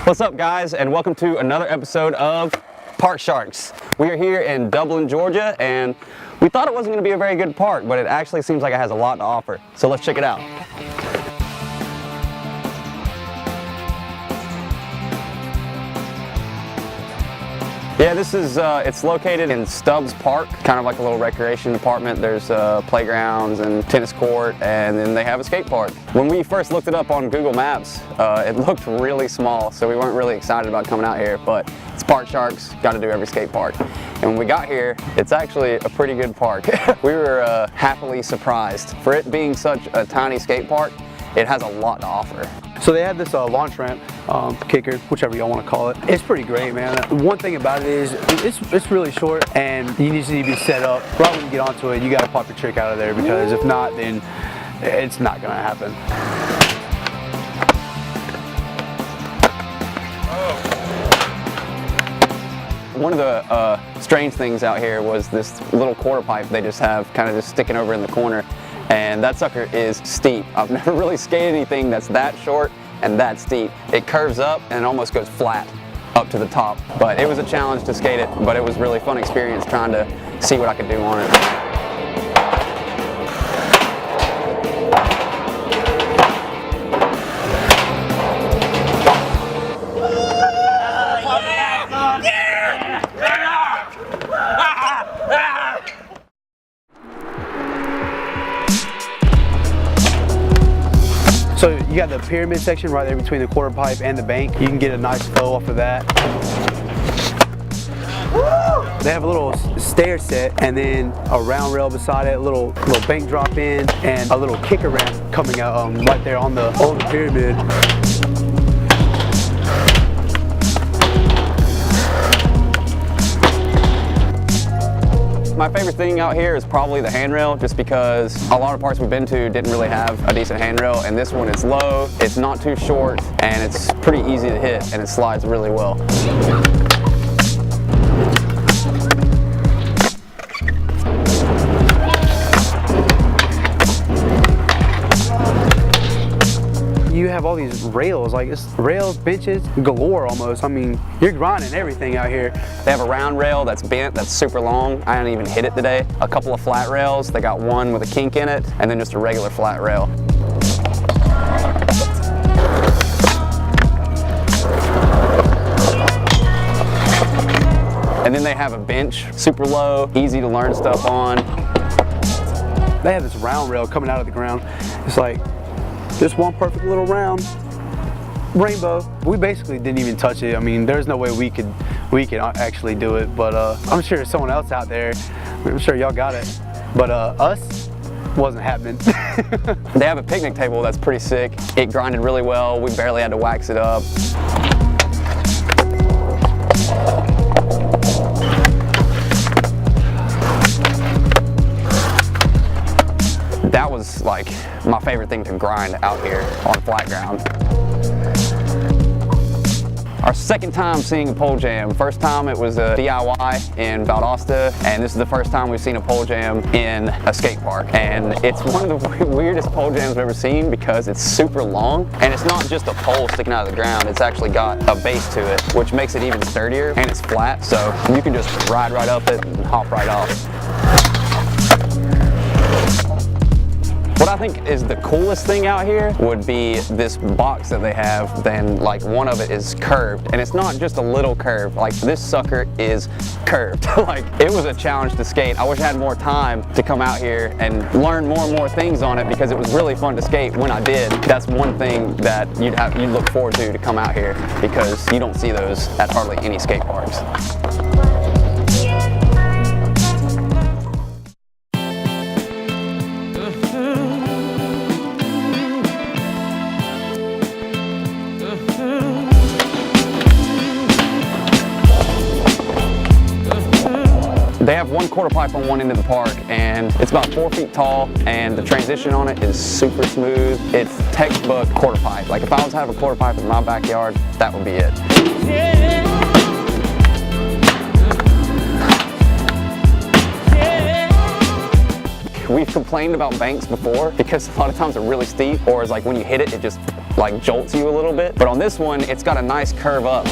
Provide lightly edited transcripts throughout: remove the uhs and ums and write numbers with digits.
What's up, guys, and welcome to another episode of Park Sharks. We are here in Dublin, Georgia, and we thought it wasn't going to be a very good park, but it actually seems like it has a lot to offer. So let's check it out. Yeah, this is, it's located in Stubbs Park, kind of like a little recreation department. There's playgrounds and tennis court, and then they have a skate park. When we first looked it up on Google Maps, it looked really small, so we weren't really excited about coming out here, but it's Park Sharks, got to do every skate park. And when we got here, it's actually a pretty good park. We were happily surprised. For it being such a tiny skate park, it has a lot to offer. So they have this launch ramp, kicker, whichever y'all want to call it. It's pretty great, man. One thing about it is it's really short, and you just need to be set up. Right when you get onto it, you got to pop your trick out of there, because if not, then it's not going to happen. One of the strange things out here was this little quarter pipe they just have kind of just sticking over in the corner. And that sucker is steep. I've never really skated anything that's that short and that steep. It curves up and almost goes flat up to the top. But it was a challenge to skate it, but it was a really fun experience trying to see what I could do on it. So you got the pyramid section right there between the quarter pipe and the bank. You can get a nice flow off of that. They have a little stair set, and then a round rail beside it, a little bank drop in, and a little kicker ramp coming out right there on the pyramid. My favorite thing out here is probably the handrail, just because a lot of parks we've been to didn't really have a decent handrail, and this one is low, it's not too short, and it's pretty easy to hit, and it slides really well. You have all these rails, like it's rails, benches, galore almost. I mean, you're grinding everything out here. They have a round rail that's bent, that's super long. I didn't even hit it today. A couple of flat rails. They got one with a kink in it, and then just a regular flat rail. And then they have a bench, super low, easy to learn stuff on. They have this round rail coming out of the ground. It's like just one perfect little round rainbow. We basically didn't even touch it. I mean, there's no way we could actually do it, but I'm sure there's someone else out there. I'm sure y'all got it, but us wasn't happening. They have a picnic table that's pretty sick. It grinded really well. We barely had to wax it up. That was like my favorite thing to grind out here on flat ground. Our second time seeing a pole jam. First time it was a DIY in Valdosta, and this is the first time we've seen a pole jam in a skate park. And it's one of the weirdest pole jams I've ever seen, because it's super long, and it's not just a pole sticking out of the ground, it's actually got a base to it, which makes it even sturdier, and it's flat, so you can just ride right up it and hop right off. What I think is the coolest thing out here would be this box that they have. Then like one of it is curved, and it's not just a little curve. Like this sucker is curved. Like it was a challenge to skate. I wish I had more time to come out here and learn more and more things on it, because it was really fun to skate when I did. That's one thing that you'd look forward to come out here, because you don't see those at hardly any skate parks. They have one quarter pipe on one end of the park, and it's about 4 feet tall, and the transition on it is super smooth. It's textbook quarter pipe. Like if I was to have a quarter pipe in my backyard, that would be it. We've complained about banks before because a lot of times they're really steep, or it's like when you hit it, it just like jolts you a little bit. But on this one, it's got a nice curve up.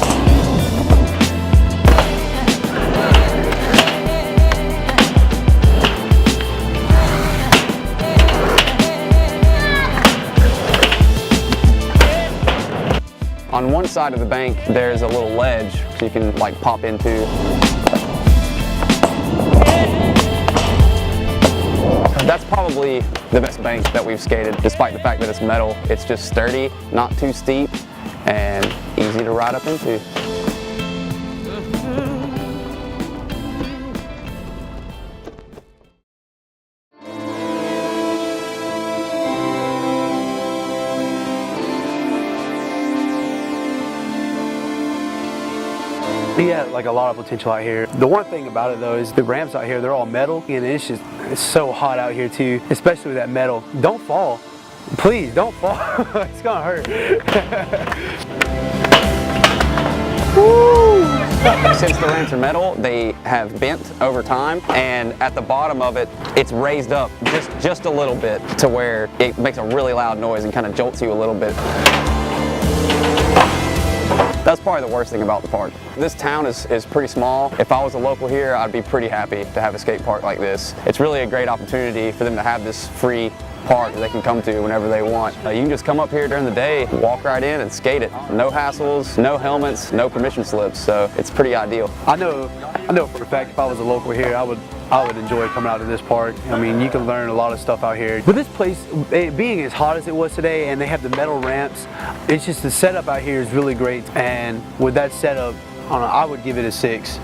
On one side of the bank, there's a little ledge so you can like pop into. That's probably the best bank that we've skated, despite the fact that it's metal. It's just sturdy, not too steep, and easy to ride up into. Yeah, like a lot of potential out here. The one thing about it though is the ramps out here, they're all metal, and it's so hot out here too, especially with that metal. Don't fall. Please, don't fall. It's gonna hurt. Woo! Since the ramps are metal, they have bent over time, and at the bottom of it, it's raised up just a little bit to where it makes a really loud noise and kind of jolts you a little bit. That's probably the worst thing about the park. This town is pretty small. If I was a local here, I'd be pretty happy to have a skate park like this. It's really a great opportunity for them to have this free park that they can come to whenever they want. You can just come up here during the day, walk right in and skate it. No hassles, no helmets, no permission slips, so it's pretty ideal. I know for a fact if I was a local here, I would enjoy coming out to this park. I mean, you can learn a lot of stuff out here. With this place being as hot as it was today, and they have the metal ramps, it's just the setup out here is really great. And with that setup, I would give it a 6.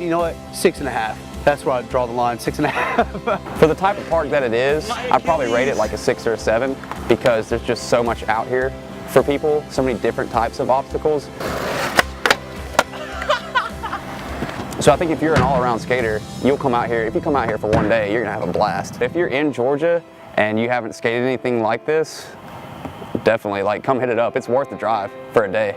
You know what? 6.5. That's where I'd draw the line, 6.5. For the type of park that it is, I'd probably rate it like a 6 or a 7 because there's just so much out here for people, so many different types of obstacles. So I think if you're an all-around skater, you'll come out here. If you come out here for one day, you're gonna have a blast. If you're in Georgia and you haven't skated anything like this, definitely come hit it up. It's worth the drive for a day.